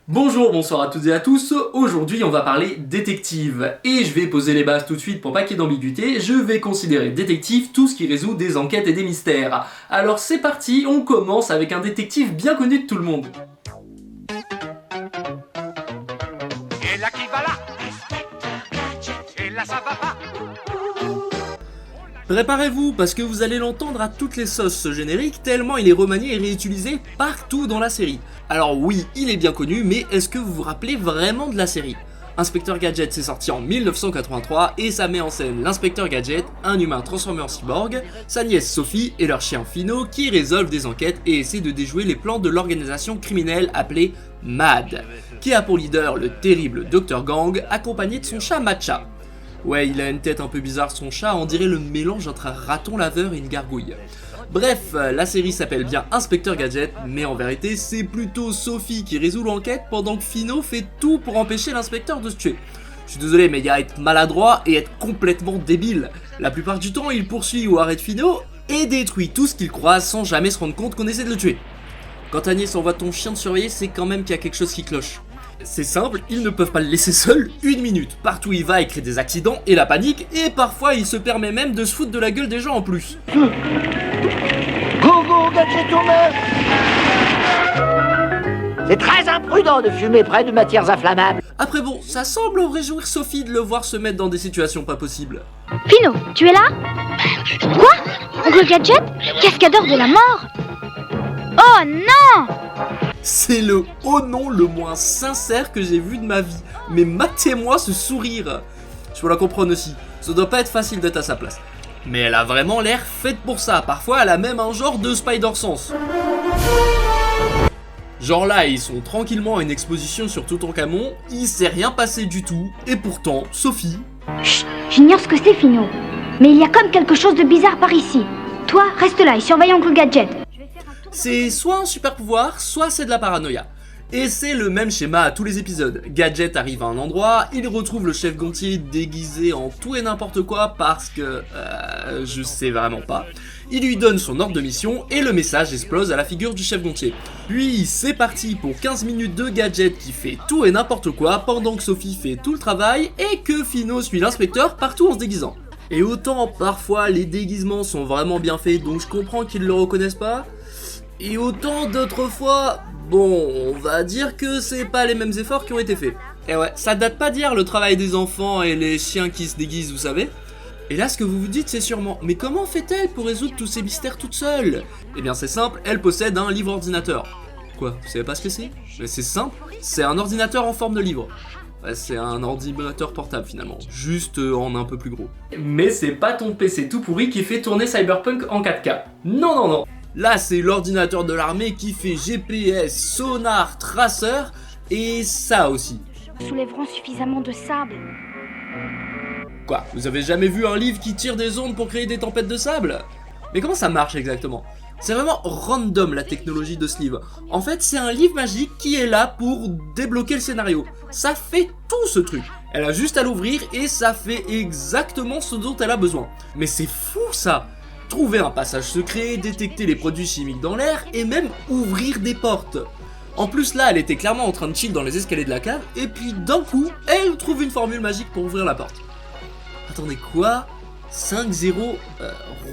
Bonjour, bonsoir à toutes et à tous, aujourd'hui on va parler détective, et je vais poser les bases tout de suite pour pas qu'il y ait d'ambiguïté, je vais considérer détective tout ce qui résout des enquêtes et des mystères. Alors c'est parti, on commence avec un détective bien connu de tout le monde. Et là qui va là? Et là ça va pas? Préparez-vous parce que vous allez l'entendre à toutes les sauces ce générique tellement il est remanié et réutilisé partout dans la série. Alors oui, il est bien connu, mais est-ce que vous vous rappelez vraiment de la série? Inspecteur Gadget s'est sorti en 1983 et ça met en scène l'inspecteur Gadget, un humain transformé en cyborg, sa nièce Sophie et leur chien Fino qui résolvent des enquêtes et essaient de déjouer les plans de l'organisation criminelle appelée MAD, qui a pour leader le terrible Dr Gang accompagné de son chat Matcha. Ouais, il a une tête un peu bizarre son chat, on dirait le mélange entre un raton laveur et une gargouille. Bref, la série s'appelle bien Inspecteur Gadget, mais en vérité c'est plutôt Sophie qui résout l'enquête pendant que Fino fait tout pour empêcher l'inspecteur de se tuer. Je suis désolé mais il y a être maladroit et être complètement débile. La plupart du temps il poursuit ou arrête Fino et détruit tout ce qu'il croise sans jamais se rendre compte qu'on essaie de le tuer. Quand Agnès envoie ton chien de surveiller, c'est quand même qu'il y a quelque chose qui cloche. C'est simple, ils ne peuvent pas le laisser seul une minute. Partout il va, il crée des accidents et la panique, et parfois il se permet même de se foutre de la gueule des gens en plus. Go go gadget tourneur. C'est très imprudent de fumer près de matières inflammables. Après bon, ça semble réjouir Sophie de le voir se mettre dans des situations pas possibles. Fino, tu es là? Quoi? Oncle Gadget? Cascadeur de la mort? Oh non! C'est le oh non le moins sincère que j'ai vu de ma vie. Mais matez-moi ce sourire. Je peux la comprendre aussi, ça doit pas être facile d'être à sa place. Mais elle a vraiment l'air faite pour ça, parfois elle a même un genre de Spider-Sense. Genre là, ils sont tranquillement à une exposition sur Toutankhamon, il s'est rien passé du tout, et pourtant, Sophie... Chut, j'ignore ce que c'est, Fino. Mais il y a comme quelque chose de bizarre par ici. Toi, reste là et surveille Oncle Gadget. C'est soit un super pouvoir, soit c'est de la paranoïa. Et c'est le même schéma à tous les épisodes. Gadget arrive à un endroit, il retrouve le chef Gontier déguisé en tout et n'importe quoi parce que... je sais vraiment pas. Il lui donne son ordre de mission et le message explose à la figure du chef Gontier. Puis c'est parti pour 15 minutes de Gadget qui fait tout et n'importe quoi pendant que Sophie fait tout le travail et que Fino suit l'inspecteur partout en se déguisant. Et autant parfois les déguisements sont vraiment bien faits donc je comprends qu'ils le reconnaissent pas, et autant d'autres fois, bon, on va dire que c'est pas les mêmes efforts qui ont été faits. Et ouais, ça date pas d'hier le travail des enfants et les chiens qui se déguisent, vous savez. Et là, ce que vous vous dites, c'est sûrement, mais comment fait-elle pour résoudre tous ces mystères toute seule? Eh bien, c'est simple, elle possède un livre ordinateur. Quoi, vous savez pas ce que c'est? Mais c'est simple, c'est un ordinateur en forme de livre. Ouais, c'est un ordinateur portable finalement, juste en un peu plus gros. Mais c'est pas ton PC tout pourri qui fait tourner Cyberpunk en 4K. Non, non, non. Là, c'est l'ordinateur de l'armée qui fait GPS, sonar, traceur, et ça aussi. Nous soulèverons suffisamment de sable. Quoi, vous avez jamais vu un livre qui tire des ondes pour créer des tempêtes de sable? Mais comment ça marche exactement? C'est vraiment random la technologie de ce livre. En fait, c'est un livre magique qui est là pour débloquer le scénario. Ça fait tout ce truc. Elle a juste à l'ouvrir et ça fait exactement ce dont elle a besoin. Mais c'est fou ça! Trouver un passage secret, détecter les produits chimiques dans l'air et même ouvrir des portes. En plus là, elle était clairement en train de chill dans les escaliers de la cave et puis d'un coup, elle trouve une formule magique pour ouvrir la porte. Attendez quoi? 5-0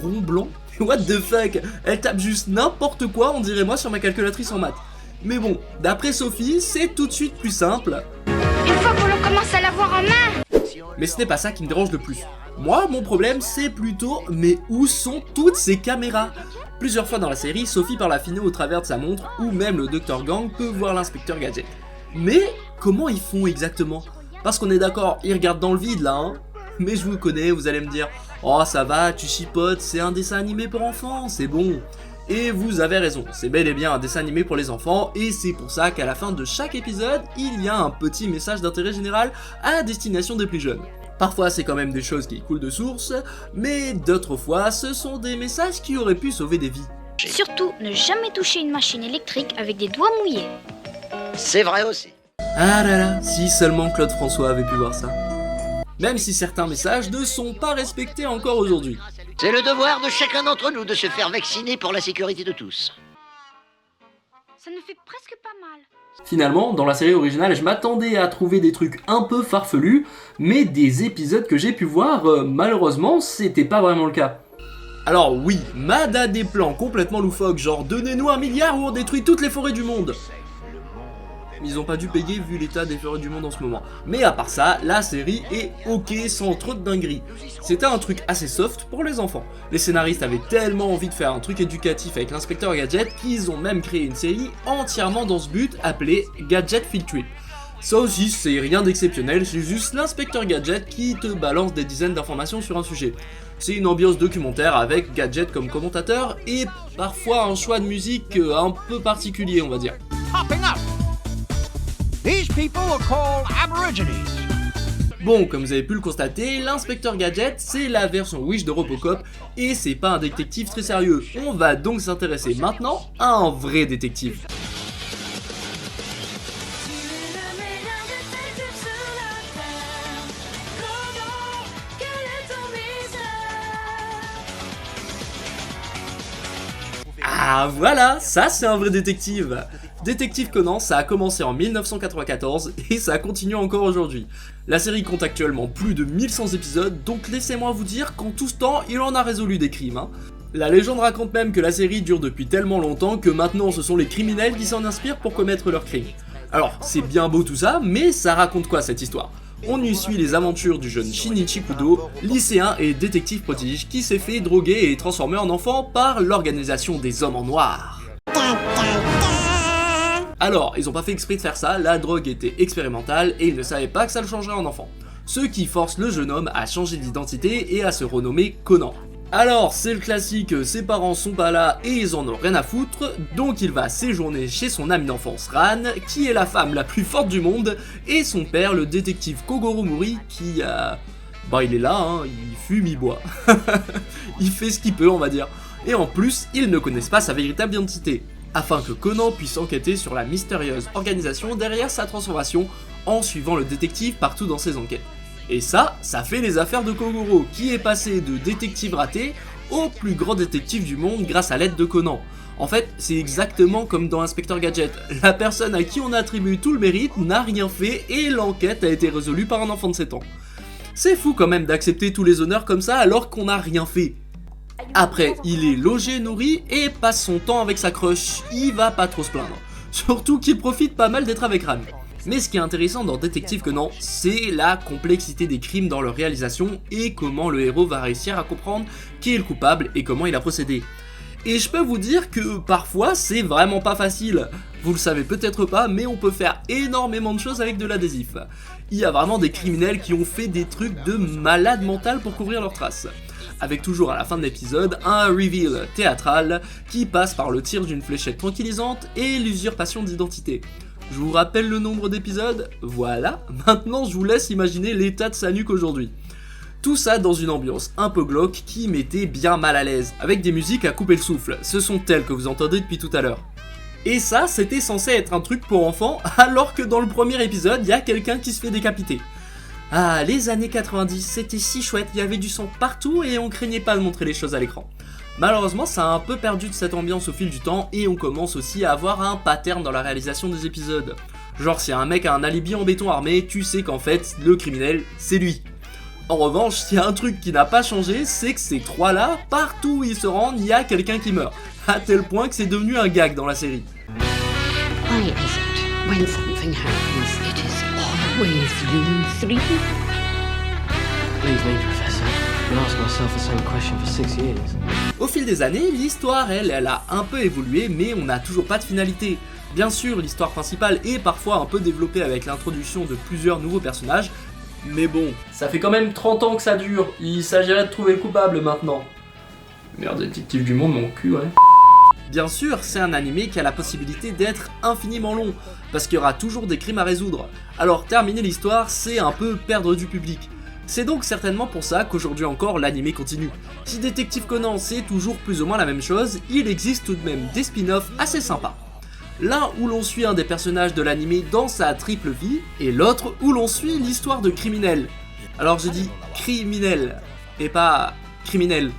rond blanc? What the fuck? Elle tape juste n'importe quoi, on dirait moi sur ma calculatrice en maths. Mais bon, d'après Sophie, c'est tout de suite plus simple. Une fois que l'on commence à l'avoir en main. Mais ce n'est pas ça qui me dérange le plus. Moi, mon problème, c'est plutôt, mais où sont toutes ces caméras? Plusieurs fois dans la série, Sophie parle à Fino au travers de sa montre, ou même le Dr Gang peut voir l'inspecteur Gadget. Mais, comment ils font exactement? Parce qu'on est d'accord, ils regardent dans le vide là, hein? Mais je vous connais, vous allez me dire, oh ça va, tu chipotes, c'est un dessin animé pour enfants, c'est bon. Et vous avez raison, c'est bel et bien un dessin animé pour les enfants, et c'est pour ça qu'à la fin de chaque épisode, il y a un petit message d'intérêt général à destination des plus jeunes. Parfois c'est quand même des choses qui coulent de source, mais d'autres fois ce sont des messages qui auraient pu sauver des vies. Surtout, ne jamais toucher une machine électrique avec des doigts mouillés. C'est vrai aussi. Ah là là, si seulement Claude François avait pu voir ça. Même si certains messages ne sont pas respectés encore aujourd'hui. C'est le devoir de chacun d'entre nous de se faire vacciner pour la sécurité de tous. Ça ne fait presque pas mal. Finalement, dans la série originale, je m'attendais à trouver des trucs un peu farfelus, mais des épisodes que j'ai pu voir, malheureusement, c'était pas vraiment le cas. Alors oui, Mad a des plans complètement loufoques, genre donnez-nous 1 milliard ou on détruit toutes les forêts du monde. Ils ont pas dû payer vu l'état des forêts du monde en ce moment. Mais à part ça, la série est ok sans trop de dingueries. C'était un truc assez soft pour les enfants. Les scénaristes avaient tellement envie de faire un truc éducatif avec l'inspecteur Gadget qu'ils ont même créé une série entièrement dans ce but appelée Gadget Field Trip. Ça aussi c'est rien d'exceptionnel, c'est juste l'inspecteur Gadget qui te balance des dizaines d'informations sur un sujet. C'est une ambiance documentaire avec Gadget comme commentateur et parfois un choix de musique un peu particulier on va dire. Popping up. These people are called Aborigines. Bon, comme vous avez pu le constater, l'inspecteur Gadget, c'est la version Wish de Robocop, et c'est pas un détective très sérieux. On va donc s'intéresser maintenant à un vrai détective. Ah voilà, ça c'est un vrai détective. Détective Conan, ça a commencé en 1994 et ça continue encore aujourd'hui. La série compte actuellement plus de 1100 épisodes, donc laissez-moi vous dire qu'en tout ce temps, il en a résolu des crimes. La légende raconte même que la série dure depuis tellement longtemps que maintenant ce sont les criminels qui s'en inspirent pour commettre leurs crimes. Alors, c'est bien beau tout ça, mais ça raconte quoi cette histoire ? On y suit les aventures du jeune Shinichi Kudo, lycéen et détective prodige qui s'est fait droguer et transformer en enfant par l'organisation des hommes en noir. Alors, ils ont pas fait exprès de faire ça, la drogue était expérimentale et ils ne savaient pas que ça le changerait en enfant. Ce qui force le jeune homme à changer d'identité et à se renommer Conan. Alors, c'est le classique, ses parents sont pas là et ils en ont rien à foutre, donc il va séjourner chez son amie d'enfance Ran, qui est la femme la plus forte du monde, et son père, le détective Kogoro Mori, qui il est là, il fume, il boit. Il fait ce qu'il peut, on va dire. Et en plus, ils ne connaissent pas sa véritable identité, afin que Conan puisse enquêter sur la mystérieuse organisation derrière sa transformation en suivant le détective partout dans ses enquêtes. Et ça fait les affaires de Kogoro, qui est passé de détective raté au plus grand détective du monde grâce à l'aide de Conan. En fait, c'est exactement comme dans Inspecteur Gadget, la personne à qui on attribue tout le mérite n'a rien fait et l'enquête a été résolue par un enfant de 7 ans. C'est fou quand même d'accepter tous les honneurs comme ça alors qu'on n'a rien fait. Après, il est logé, nourri et passe son temps avec sa crush, il va pas trop se plaindre. Surtout qu'il profite pas mal d'être avec Ran. Mais ce qui est intéressant dans Détective Conan, c'est la complexité des crimes dans leur réalisation et comment le héros va réussir à comprendre qui est le coupable et comment il a procédé. Et je peux vous dire que parfois c'est vraiment pas facile. Vous le savez peut-être pas, mais on peut faire énormément de choses avec de l'adhésif. Il y a vraiment des criminels qui ont fait des trucs de malade mental pour couvrir leurs traces. Avec toujours à la fin de l'épisode un reveal théâtral qui passe par le tir d'une fléchette tranquillisante et l'usurpation d'identité. Je vous rappelle le nombre d'épisodes, voilà, maintenant je vous laisse imaginer l'état de sa nuque aujourd'hui. Tout ça dans une ambiance un peu glauque qui mettait bien mal à l'aise, avec des musiques à couper le souffle, ce sont elles que vous entendez depuis tout à l'heure. Et ça, c'était censé être un truc pour enfants, alors que dans le premier épisode, il y a quelqu'un qui se fait décapiter. Ah, les années 90, c'était si chouette, il y avait du sang partout et on craignait pas de montrer les choses à l'écran. Malheureusement, ça a un peu perdu de cette ambiance au fil du temps et on commence aussi à avoir un pattern dans la réalisation des épisodes. Genre, si un mec a un alibi en béton armé, tu sais qu'en fait, le criminel, c'est lui. En revanche, s'il y a un truc qui n'a pas changé, c'est que ces trois-là, partout où ils se rendent, il y a quelqu'un qui meurt. À tel point que c'est devenu un gag dans la série. Why is it when something happens, it is always you three? Believe me, Professor, I've been asking myself the same question for 6 years. Au fil des années, l'histoire, elle a un peu évolué, mais on n'a toujours pas de finalité. Bien sûr, l'histoire principale est parfois un peu développée avec l'introduction de plusieurs nouveaux personnages, mais bon, ça fait quand même 30 ans que ça dure, il s'agirait de trouver le coupable maintenant. Meilleur détective du monde, mon cul, ouais. Bien sûr, c'est un animé qui a la possibilité d'être infiniment long, parce qu'il y aura toujours des crimes à résoudre. Alors terminer l'histoire, c'est un peu perdre du public. C'est donc certainement pour ça qu'aujourd'hui encore l'animé continue. Si Détective Conan c'est toujours plus ou moins la même chose, il existe tout de même des spin-offs assez sympas. L'un où l'on suit un des personnages de l'animé dans sa triple vie, et l'autre où l'on suit l'histoire de criminels. Alors j'ai dit criminel, et pas criminel.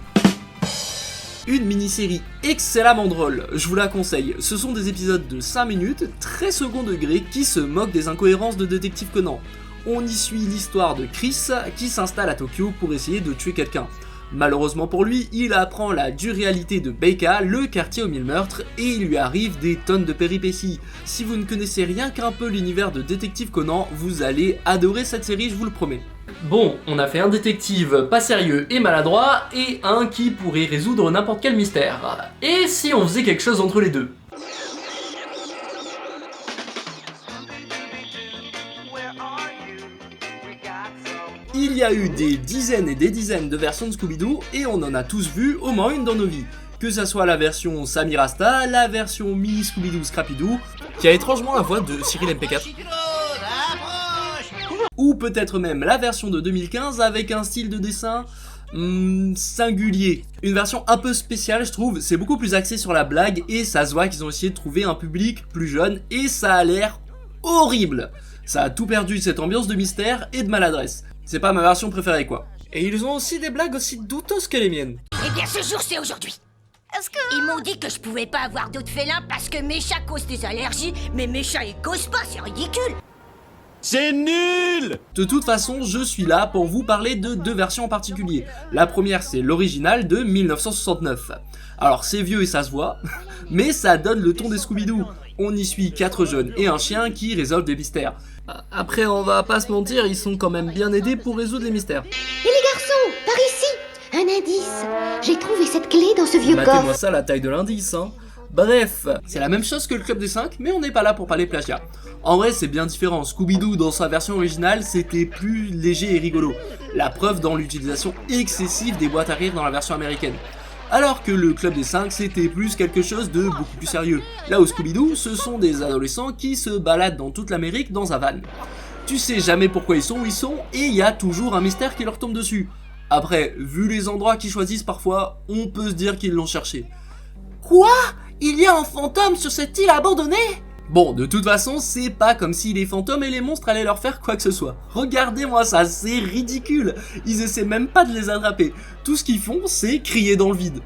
Une mini-série excellemment drôle, je vous la conseille. Ce sont des épisodes de 5 minutes, très second degré, qui se moquent des incohérences de Détective Conan. On y suit l'histoire de Chris, qui s'installe à Tokyo pour essayer de tuer quelqu'un. Malheureusement pour lui, il apprend la dure réalité de Beika, le quartier aux 1000 meurtres, et il lui arrive des tonnes de péripéties. Si vous ne connaissez rien qu'un peu l'univers de Détective Conan, vous allez adorer cette série, je vous le promets. Bon, on a fait un détective pas sérieux et maladroit, et un qui pourrait résoudre n'importe quel mystère. Et si on faisait quelque chose entre les deux ? Il y a eu des dizaines et des dizaines de versions de Scooby-Doo et on en a tous vu au moins une dans nos vies. Que ça soit la version Sammy Rasta, la version mini Scooby-Doo Scrappy-Doo, qui a étrangement la voix de Cyril MP4, ou peut-être même la version de 2015 avec un style de dessin singulier. Une version un peu spéciale je trouve, c'est beaucoup plus axé sur la blague et ça se voit qu'ils ont essayé de trouver un public plus jeune et ça a l'air horrible. Ça a tout perdu de cette ambiance de mystère et de maladresse. C'est pas ma version préférée quoi. Et ils ont aussi des blagues aussi douteuses que les miennes. Eh bien ce jour c'est aujourd'hui. Ils m'ont dit que je pouvais pas avoir d'autres félins parce que mes chats causent des allergies, mais mes chats ils causent pas, c'est ridicule. C'est nul! De toute façon, je suis là pour vous parler de deux versions en particulier. La première, c'est l'original de 1969. Alors c'est vieux et ça se voit, mais ça donne le ton des Scooby-Doo. On y suit 4 jeunes et un chien qui résolvent des mystères. Après, on va pas se mentir, ils sont quand même bien aidés pour résoudre les mystères. Et les garçons, par ici, un indice. J'ai trouvé cette clé dans ce vieux coffre. Matez-moi ça la taille de l'indice, hein. Bref, c'est la même chose que le Club des 5, mais on n'est pas là pour parler plagiat. En vrai, c'est bien différent. Scooby-Doo, dans sa version originale, c'était plus léger et rigolo. La preuve dans l'utilisation excessive des boîtes à rire dans la version américaine. Alors que le Club des 5, c'était plus quelque chose de beaucoup plus sérieux. Là où Scooby-Doo, ce sont des adolescents qui se baladent dans toute l'Amérique dans un van. Tu sais jamais pourquoi ils sont où ils sont, et il y a toujours un mystère qui leur tombe dessus. Après, vu les endroits qu'ils choisissent parfois, on peut se dire qu'ils l'ont cherché. Quoi ? Il y a un fantôme sur cette île abandonnée ? Bon, de toute façon, c'est pas comme si les fantômes et les monstres allaient leur faire quoi que ce soit. Regardez-moi ça, c'est ridicule. Ils essaient même pas de les attraper. Tout ce qu'ils font, c'est crier dans le vide.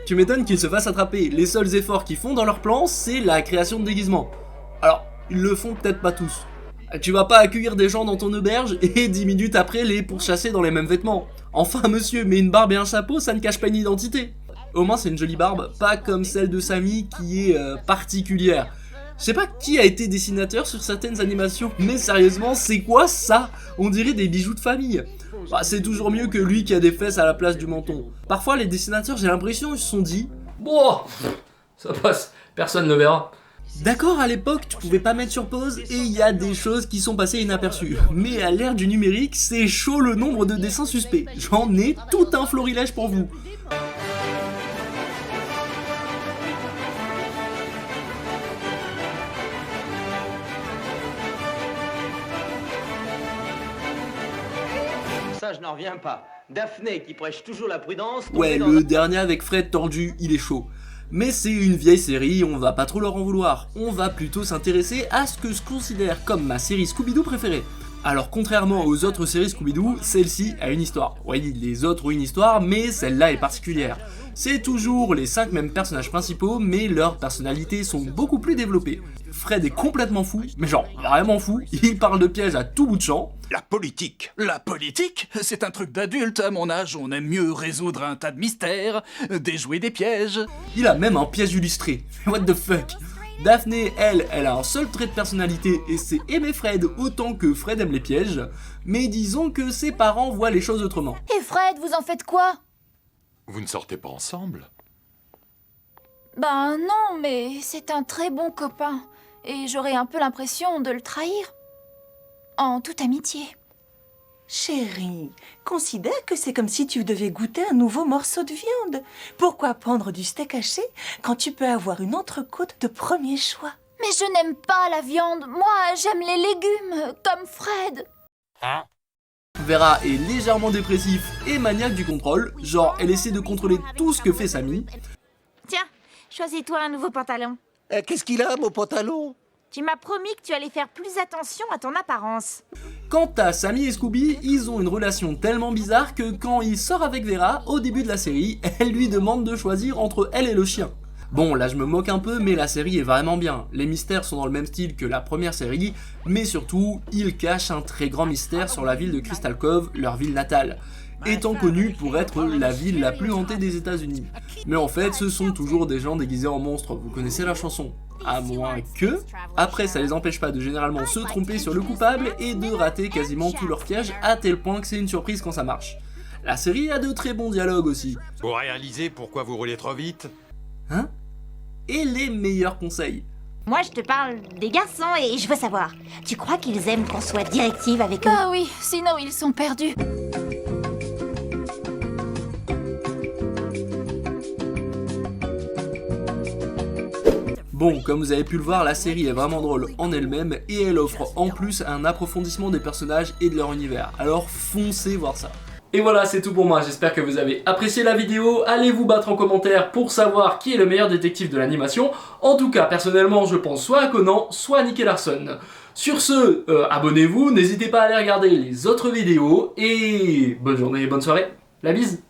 Tu m'étonnes qu'ils se fassent attraper. Les seuls efforts qu'ils font dans leur plan, c'est la création de déguisements. Alors, ils le font peut-être pas tous. Tu vas pas accueillir des gens dans ton auberge et 10 minutes après les pourchasser dans les mêmes vêtements. Enfin monsieur, mais une barbe et un chapeau, ça ne cache pas une identité. Au moins c'est une jolie barbe, pas comme celle de Sammy qui est particulière. Je sais pas qui a été dessinateur sur certaines animations, mais sérieusement, c'est quoi ça ? On dirait des bijoux de famille. Bah, c'est toujours mieux que lui qui a des fesses à la place du menton. Parfois les dessinateurs, j'ai l'impression, ils se sont dit « Bon, ça passe, personne ne verra ». D'accord, à l'époque, tu pouvais pas mettre sur pause et il y a des choses qui sont passées inaperçues. Mais à l'ère du numérique, c'est chaud le nombre de dessins suspects. J'en ai tout un florilège pour vous. Ça, je n'en reviens pas. Daphné qui prêche toujours la prudence. Ouais, le dernier avec Fred tordu, il est chaud. Mais c'est une vieille série, on va pas trop leur en vouloir. On va plutôt s'intéresser à ce que je considère comme ma série Scooby-Doo préférée. Alors contrairement aux autres séries Scooby-Doo, celle-ci a une histoire. Oui, les autres ont une histoire, mais celle-là est particulière. C'est toujours les 5 mêmes personnages principaux, mais leurs personnalités sont beaucoup plus développées. Fred est complètement fou, mais genre vraiment fou, il parle de pièges à tout bout de champ. La politique. La politique ? C'est un truc d'adulte, à mon âge, on aime mieux résoudre un tas de mystères, déjouer des pièges. Il a même un piège illustré. What the fuck ? Daphné, elle a un seul trait de personnalité et c'est aimer Fred autant que Fred aime les pièges, mais disons que ses parents voient les choses autrement. Et Fred, vous en faites quoi ? Vous ne sortez pas ensemble ? Ben non, mais c'est un très bon copain. Et j'aurais un peu l'impression de le trahir. En toute amitié. Chérie, considère que c'est comme si tu devais goûter un nouveau morceau de viande. Pourquoi prendre du steak haché quand tu peux avoir une entrecôte de premier choix ? Mais je n'aime pas la viande. Moi, j'aime les légumes, comme Fred. Hein ? Vera est légèrement dépressif et maniaque du contrôle, genre elle essaie de contrôler tout ce que fait Sammy. Tiens, choisis-toi un nouveau pantalon. Qu'est-ce qu'il a, mon pantalon ? Tu m'as promis que tu allais faire plus attention à ton apparence. Quant à Sammy et Scooby, ils ont une relation tellement bizarre que quand il sort avec Vera, au début de la série, elle lui demande de choisir entre elle et le chien. Bon, là je me moque un peu, mais la série est vraiment bien. Les mystères sont dans le même style que la première série, mais surtout, ils cachent un très grand mystère sur la ville de Crystal Cove, leur ville natale, étant connue pour être la ville la plus hantée des États-Unis. Mais en fait, ce sont toujours des gens déguisés en monstres, vous connaissez la chanson. À moins que... Après, ça les empêche pas de généralement se tromper sur le coupable et de rater quasiment tous leurs pièges, à tel point que c'est une surprise quand ça marche. La série a de très bons dialogues aussi. Pour réaliser pourquoi vous roulez trop vite? Hein? Et les meilleurs conseils. Moi, je te parle des garçons et je veux savoir. Tu crois qu'ils aiment qu'on soit directive avec eux? Ah oui, sinon ils sont perdus. Bon, comme vous avez pu le voir, la série est vraiment drôle en elle-même et elle offre en plus un approfondissement des personnages et de leur univers. Alors foncez voir ça. Et voilà, c'est tout pour moi, j'espère que vous avez apprécié la vidéo. Allez vous battre en commentaire pour savoir qui est le meilleur détective de l'animation. En tout cas, personnellement, je pense soit à Conan, soit à Nicky Larson. Sur ce, abonnez-vous, n'hésitez pas à aller regarder les autres vidéos, et bonne journée et bonne soirée. La bise!